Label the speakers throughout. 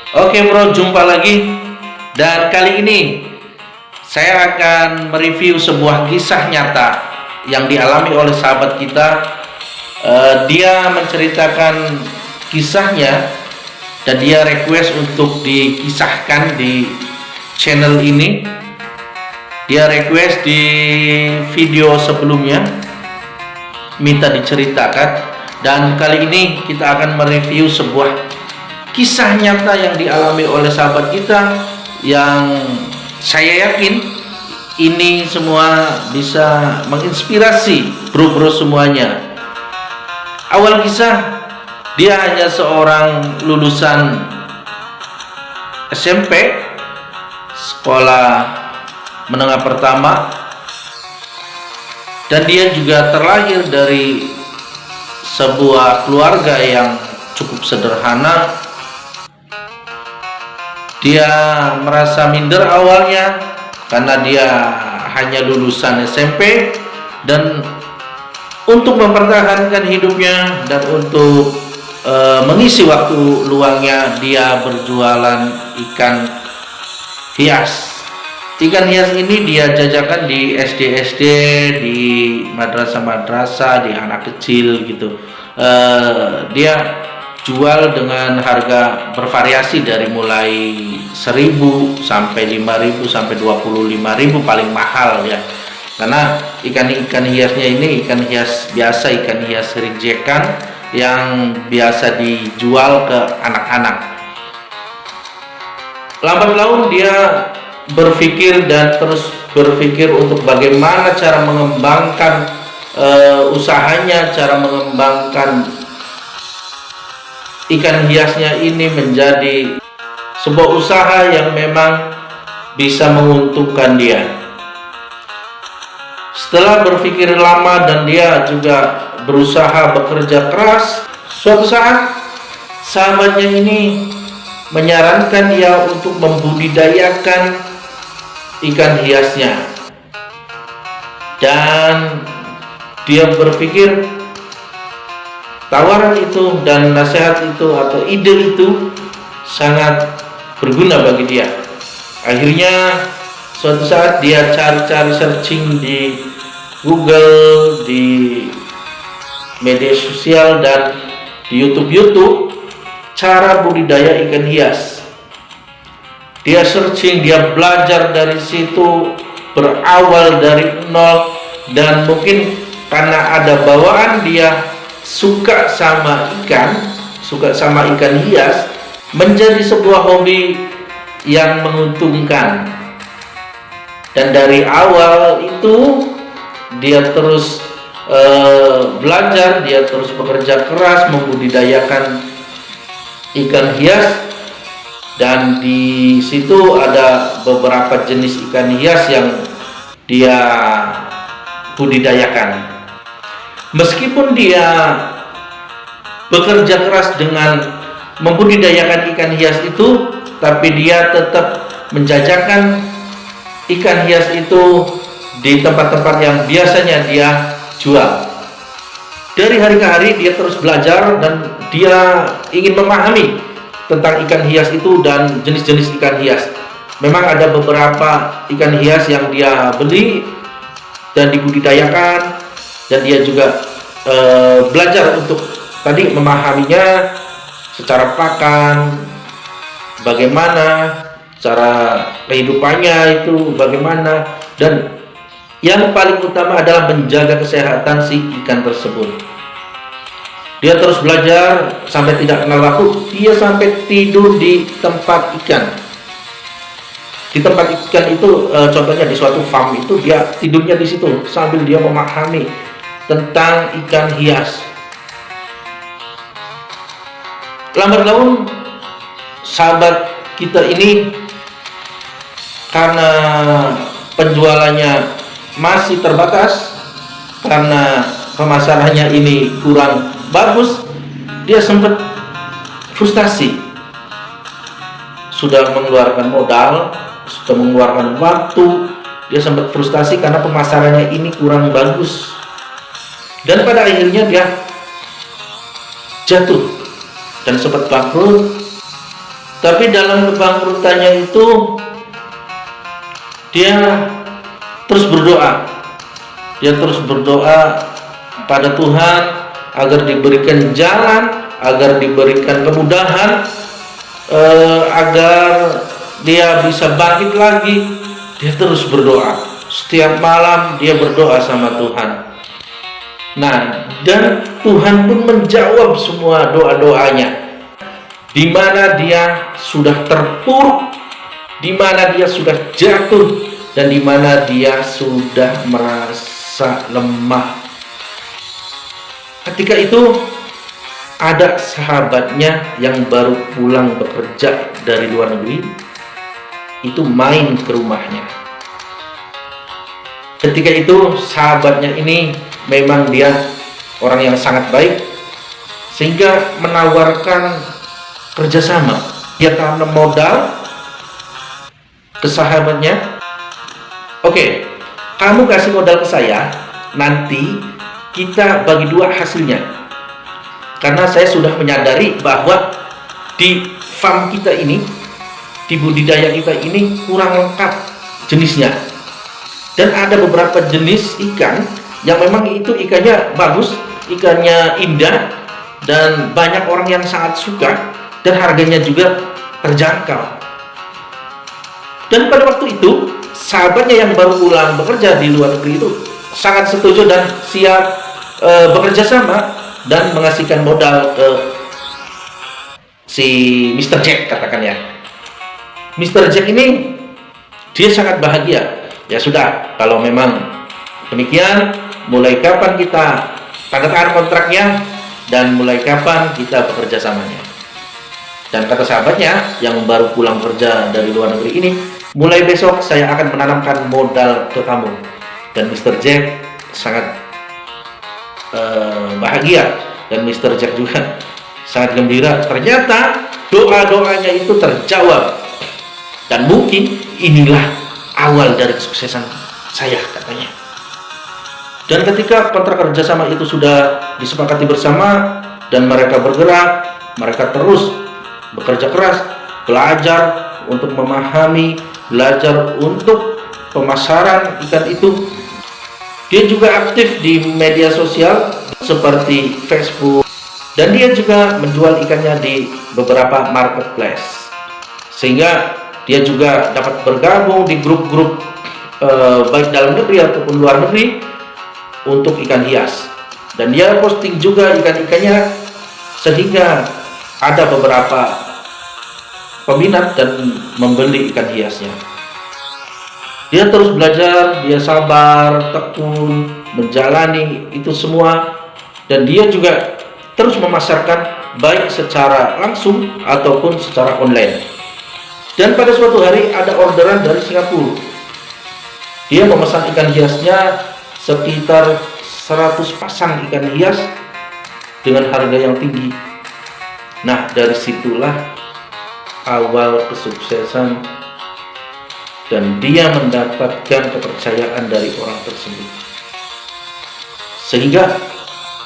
Speaker 1: Oke bro, jumpa lagi. Dan kali ini saya akan mereview sebuah kisah nyata yang dialami oleh sahabat kita. Dia menceritakan kisahnya dan dia request untuk dikisahkan di channel ini. Dia request di video sebelumnya minta diceritakan, dan kali ini kita akan mereview sebuah kisah nyata yang dialami oleh sahabat kita, yang saya yakin ini semua bisa menginspirasi bro-bro semuanya. Awal kisah, dia hanya seorang lulusan SMP, sekolah menengah pertama, dan dia juga terlahir dari sebuah keluarga yang cukup sederhana. Dia merasa minder awalnya karena dia hanya lulusan SMP, dan untuk mempertahankan hidupnya dan untuk mengisi waktu luangnya dia berjualan ikan hias. Ikan hias ini dia jajakan di SD-SD, di madrasah-madrasah, di anak kecil gitu. Dia jual dengan harga bervariasi dari mulai 1.000 sampai 5.000 sampai 25.000 paling mahal ya. Karena ikan hiasnya ini ikan hias biasa, ikan hias rijekan yang biasa dijual ke anak-anak. Lambat laun dia berpikir dan terus berpikir untuk bagaimana cara mengembangkan usahanya, cara mengembangkan ikan hiasnya ini menjadi sebuah usaha yang memang bisa menguntungkan dia. Setelah berpikir lama dan dia juga berusaha bekerja keras, suatu saat sahabatnya ini menyarankan dia untuk membudidayakan ikan hiasnya, dan dia berpikir tawaran itu dan nasihat itu atau ide itu sangat berguna bagi dia. Akhirnya suatu saat dia cari-cari searching di Google, di media sosial, dan di YouTube cara budidaya ikan hias. Dia searching, dia belajar dari situ, berawal dari nol, dan mungkin karena ada bawaan dia suka sama ikan hias, menjadi sebuah hobi yang menguntungkan. Dan dari awal itu dia terus belajar, dia terus bekerja keras membudidayakan ikan hias. Dan di situ ada beberapa jenis ikan hias yang dia budidayakan. Meskipun dia bekerja keras dengan membudidayakan ikan hias itu, tapi dia tetap menjajakan ikan hias itu di tempat-tempat yang biasanya dia jual. Dari hari ke hari dia terus belajar dan dia ingin memahami tentang ikan hias itu dan jenis-jenis ikan hias. Memang ada beberapa ikan hias yang dia beli dan dibudidayakan, dan dia juga belajar untuk tadi memahaminya secara pakan, bagaimana cara kehidupannya itu bagaimana, dan yang paling utama adalah menjaga kesehatan si ikan tersebut. Dia terus belajar sampai tidak kenal waktu. Dia sampai tidur di tempat ikan. Di tempat ikan itu, contohnya di suatu farm itu, dia tidurnya di situ sambil dia memahami tentang ikan hias. Lambat laun sahabat kita ini, karena penjualannya masih terbatas, karena pemasarannya ini kurang bagus, dia sempat frustasi. Sudah mengeluarkan modal, sudah mengeluarkan waktu, dia sempat frustasi karena pemasarannya ini kurang bagus, dan pada akhirnya dia jatuh dan sempat bangkrut. Tapi dalam kebangkrutannya itu dia terus berdoa. Dia terus berdoa pada Tuhan agar diberikan jalan, agar diberikan kemudahan, agar dia bisa bangkit lagi. Dia terus berdoa. Setiap malam dia berdoa sama Tuhan. Nah, dan Tuhan pun menjawab semua doa-doanya. Di mana dia sudah terpuruk, di mana dia sudah jatuh, dan di mana dia sudah merasa lemah. Ketika itu ada sahabatnya yang baru pulang bekerja dari luar negeri, itu main ke rumahnya. Ketika itu sahabatnya ini memang dia orang yang sangat baik, sehingga menawarkan kerjasama. Dia tanam modal ke sahabatnya. Oke, kamu kasih modal ke saya, nanti kita bagi dua hasilnya. Karena saya sudah menyadari bahwa di farm kita ini, di budidaya kita ini kurang lengkap jenisnya. Dan ada beberapa jenis ikan yang memang itu ikannya bagus, ikannya indah, dan banyak orang yang sangat suka, dan harganya juga terjangkau. Dan pada waktu itu sahabatnya yang baru pulang bekerja di luar negeri itu sangat setuju dan siap bekerja sama dan mengasihkan modal ke si Mr. Jack, katakan ya. Mr. Jack ini dia sangat bahagia. Ya sudah, kalau memang demikian, mulai kapan kita tanda tangan kontraknya dan mulai kapan kita bekerja samanya. Dan kata sahabatnya yang baru pulang kerja dari luar negeri ini, mulai besok saya akan menanamkan modal ke kamu. Dan Mr. Jack sangat bahagia, dan Mr. Jack juga sangat gembira. Ternyata doa-doanya itu terjawab, dan mungkin inilah awal dari kesuksesan saya, katanya. Dan ketika kontrak kerjasama itu sudah disepakati bersama dan mereka bergerak, mereka terus bekerja keras, belajar untuk memahami, belajar untuk pemasaran ikan itu. Dia juga aktif di media sosial seperti Facebook, dan dia juga menjual ikannya di beberapa marketplace, sehingga dia juga dapat bergabung di grup-grup baik dalam negeri ataupun luar negeri untuk ikan hias. Dan dia posting juga ikan-ikannya, sehingga ada beberapa peminat dan membeli ikan hiasnya. Dia terus belajar, dia sabar, tekun, menjalani itu semua, dan dia juga terus memasarkan baik secara langsung ataupun secara online. Dan pada suatu hari ada orderan dari Singapura. Dia memesan ikan hiasnya sekitar 100 pasang ikan hias dengan harga yang tinggi. Nah, dari situlah awal kesuksesan, dan dia mendapatkan kepercayaan dari orang tersebut. Sehingga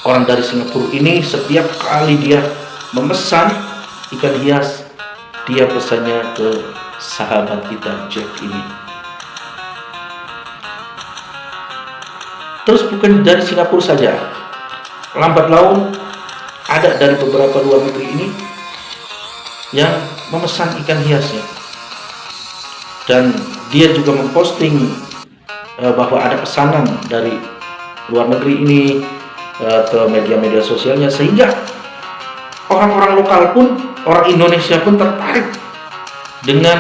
Speaker 1: orang dari Singapura ini setiap kali dia memesan ikan hias, dia pesannya ke sahabat kita Jack ini. Terus bukan dari Singapura saja, lambat laun ada dari beberapa luar negeri ini yang memesan ikan hiasnya. Dan dia juga memposting bahwa ada pesanan dari luar negeri ini ke media-media sosialnya, sehingga orang-orang lokal pun, orang Indonesia pun tertarik dengan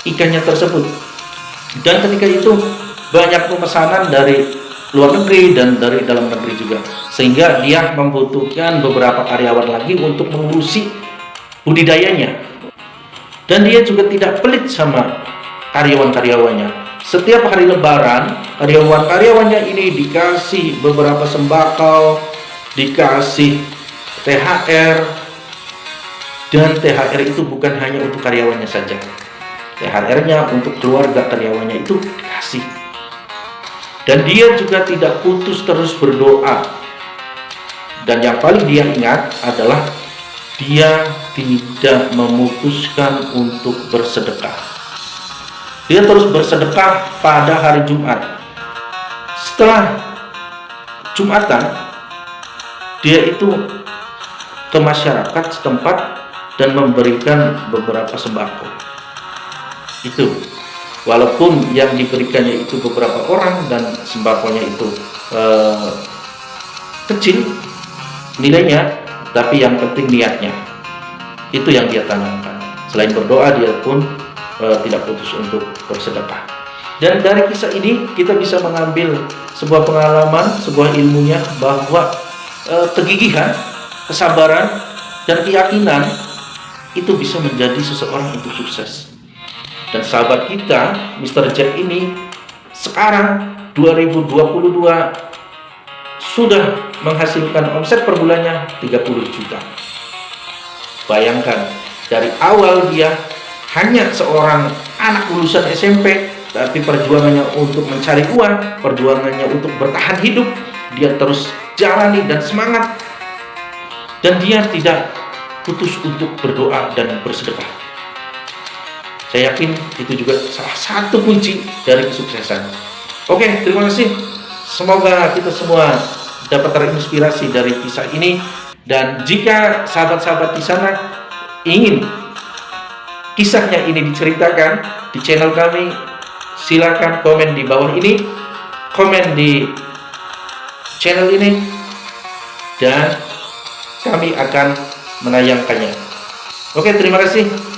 Speaker 1: ikannya tersebut. Dan ketika itu banyak pemesanan dari luar negeri dan dari dalam negeri juga, sehingga dia membutuhkan beberapa karyawan lagi untuk mengurusi budidayanya. Dan dia juga tidak pelit sama karyawan-karyawannya. Setiap hari lebaran, karyawan-karyawannya ini dikasih beberapa sembako, dikasih THR. Dan THR itu bukan hanya untuk karyawannya saja, THR-nya untuk keluarga karyawannya itu dikasih. Dan dia juga tidak putus terus berdoa. Dan yang paling dia ingat adalah dia tidak memutuskan untuk bersedekah. Dia terus bersedekah pada hari Jumat. Setelah Jumatan, dia itu ke masyarakat setempat dan memberikan beberapa sembako. Itu walaupun yang diberikannya itu beberapa orang dan sembakonya itu kecil nilainya, tapi yang penting niatnya. Itu yang dia tanamkan. Selain berdoa, dia pun tidak putus untuk bersedekah. Dan dari kisah ini kita bisa mengambil sebuah pengalaman, sebuah ilmunya, bahwa kegigihan, kesabaran, dan keyakinan itu bisa menjadi seseorang untuk sukses. Dan sahabat kita, Mr. Jack ini sekarang 2022 sudah menghasilkan omset per bulannya 30 juta. Bayangkan, dari awal dia hanya seorang anak lulusan SMP, tapi perjuangannya untuk mencari uang, perjuangannya untuk bertahan hidup, dia terus jalani dan semangat. Dan dia tidak putus untuk berdoa dan bersedekah. Saya yakin itu juga salah satu kunci dari kesuksesan. Oke, terima kasih. Semoga kita semua dapat terinspirasi dari kisah ini. Dan jika sahabat-sahabat di sana ingin kisahnya ini diceritakan di channel kami, silakan komen di bawah ini, komen di channel ini, dan kami akan menayangkannya. Oke, terima kasih.